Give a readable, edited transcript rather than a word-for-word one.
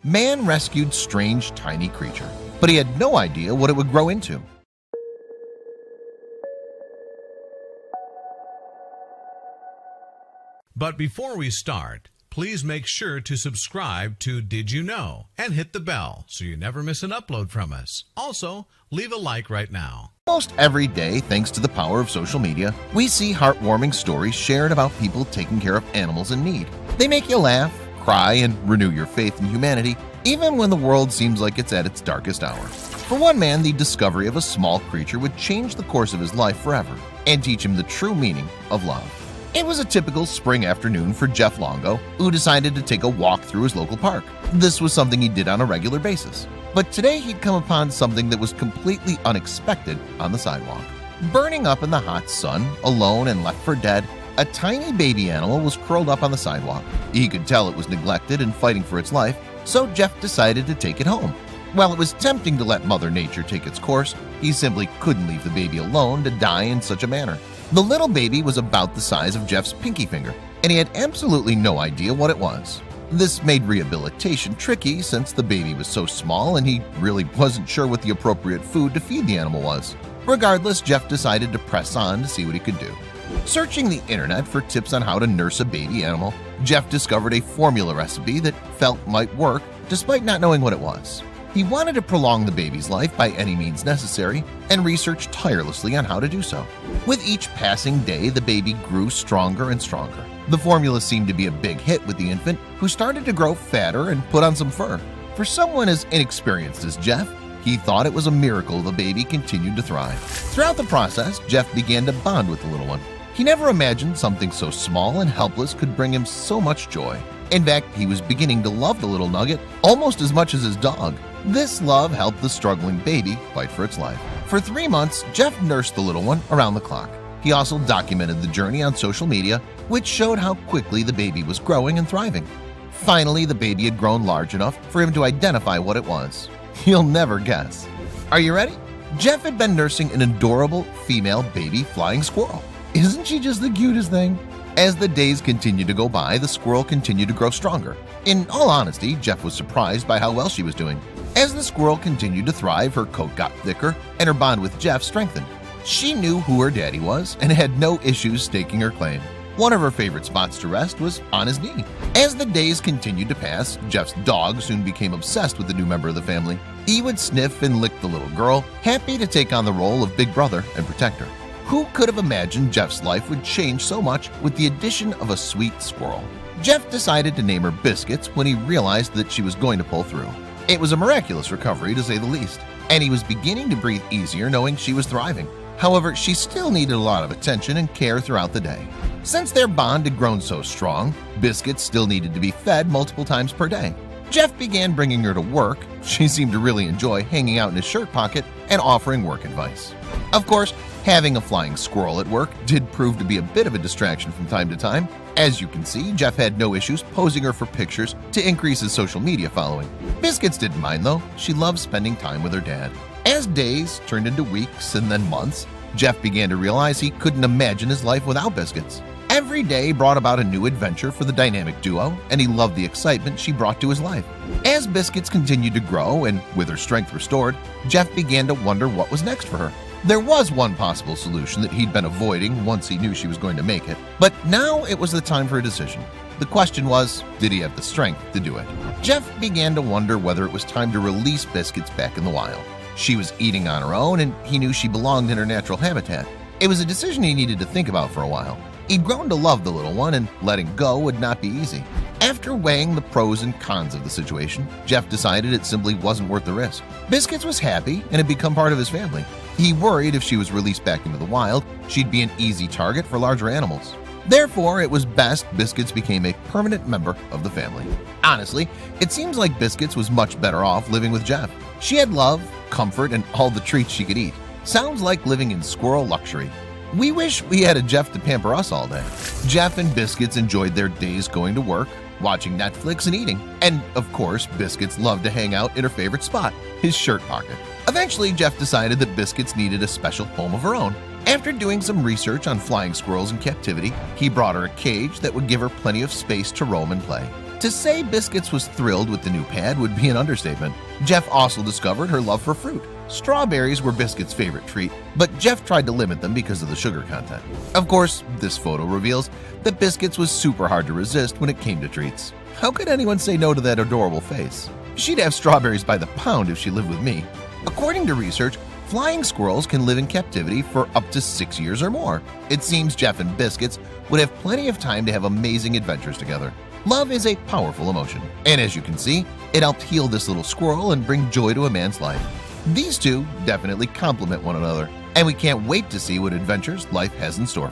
Man rescued strange tiny creature, but he had no idea what it would grow into. But before we start, please make sure to subscribe to Did You Know and hit the bell so you never miss an upload from us. Also, leave a like right now. Almost every day, thanks to the power of social media, we see heartwarming stories shared about people taking care of animals in need. They make you laugh, cry, and renew your faith in humanity, even when the world seems like it's at its darkest hour. For one man, the discovery of a small creature would change the course of his life forever and teach him the true meaning of love. It was a typical spring afternoon for Jeff Longo, who decided to take a walk through his local park. This was something he did on a regular basis. But today he'd come upon something that was completely unexpected on the sidewalk. Burning up in the hot sun, alone and left for dead, a tiny baby animal was curled up on the sidewalk. He could tell it was neglected and fighting for its life, so Jeff decided to take it home. While it was tempting to let Mother Nature take its course, he simply couldn't leave the baby alone to die in such a manner. The little baby was about the size of Jeff's pinky finger, and he had absolutely no idea what it was. This made rehabilitation tricky since the baby was so small and he really wasn't sure what the appropriate food to feed the animal was. Regardless, Jeff decided to press on to see what he could do. Searching the internet for tips on how to nurse a baby animal, Jeff discovered a formula recipe that felt might work despite not knowing what it was. He wanted to prolong the baby's life by any means necessary and researched tirelessly on how to do so. With each passing day, the baby grew stronger and stronger. The formula seemed to be a big hit with the infant, who started to grow fatter and put on some fur. For someone as inexperienced as Jeff, he thought it was a miracle the baby continued to thrive. Throughout the process, Jeff began to bond with the little one. He never imagined something so small and helpless could bring him so much joy. In fact, he was beginning to love the little nugget almost as much as his dog. This love helped the struggling baby fight for its life. For 3 months, Jeff nursed the little one around the clock. He also documented the journey on social media, which showed how quickly the baby was growing and thriving. Finally, the baby had grown large enough for him to identify what it was. You'll never guess. Are you ready? Jeff had been nursing an adorable female baby flying squirrel. Isn't she just the cutest thing? As the days continued to go by, the squirrel continued to grow stronger. In all honesty, Jeff was surprised by how well she was doing. As the squirrel continued to thrive, her coat got thicker and her bond with Jeff strengthened. She knew who her daddy was and had no issues staking her claim. One of her favorite spots to rest was on his knee. As the days continued to pass, Jeff's dog soon became obsessed with the new member of the family. He would sniff and lick the little girl, happy to take on the role of big brother and protector. Who could have imagined Jeff's life would change so much with the addition of a sweet squirrel? Jeff decided to name her Biscuits when he realized that she was going to pull through. It was a miraculous recovery, to say the least, and he was beginning to breathe easier knowing she was thriving. However, she still needed a lot of attention and care throughout the day. Since their bond had grown so strong, Biscuits still needed to be fed multiple times per day. Jeff began bringing her to work. She seemed to really enjoy hanging out in his shirt pocket and offering work advice. Of course, having a flying squirrel at work did prove to be a bit of a distraction from time to time. As you can see, Jeff had no issues posing her for pictures to increase his social media following. Biscuits didn't mind though. She loved spending time with her dad. As days turned into weeks and then months, Jeff began to realize he couldn't imagine his life without Biscuits. Every day brought about a new adventure for the dynamic duo, and he loved the excitement she brought to his life. As Biscuits continued to grow and with her strength restored, Jeff began to wonder what was next for her. There was one possible solution that he'd been avoiding once he knew she was going to make it, but now it was the time for a decision. The question was, did he have the strength to do it? Jeff began to wonder whether it was time to release Biscuits back in the wild. She was eating on her own, and he knew she belonged in her natural habitat. It was a decision he needed to think about for a while. He'd grown to love the little one, and letting go would not be easy. After weighing the pros and cons of the situation, Jeff decided it simply wasn't worth the risk. Biscuits was happy and had become part of his family. He worried if she was released back into the wild, she'd be an easy target for larger animals. Therefore, it was best Biscuits became a permanent member of the family. Honestly, it seems like Biscuits was much better off living with Jeff. She had love, comfort, and all the treats she could eat. Sounds like living in squirrel luxury. We wish we had a Jeff to pamper us all day. Jeff and Biscuits enjoyed their days going to work, watching Netflix and eating. And of course, Biscuits loved to hang out in her favorite spot, his shirt pocket. Eventually, Jeff decided that Biscuits needed a special home of her own. After doing some research on flying squirrels in captivity, he brought her a cage that would give her plenty of space to roam and play. To say Biscuits was thrilled with the new pad would be an understatement. Jeff also discovered her love for fruit. Strawberries were Biscuits' favorite treat, but Jeff tried to limit them because of the sugar content. Of course, this photo reveals that Biscuits was super hard to resist when it came to treats. How could anyone say no to that adorable face? She'd have strawberries by the pound if she lived with me. According to research, flying squirrels can live in captivity for up to 6 years or more. It seems Jeff and Biscuits would have plenty of time to have amazing adventures together. Love is a powerful emotion, and as you can see, it helped heal this little squirrel and bring joy to a man's life. These two definitely complement one another, and we can't wait to see what adventures life has in store.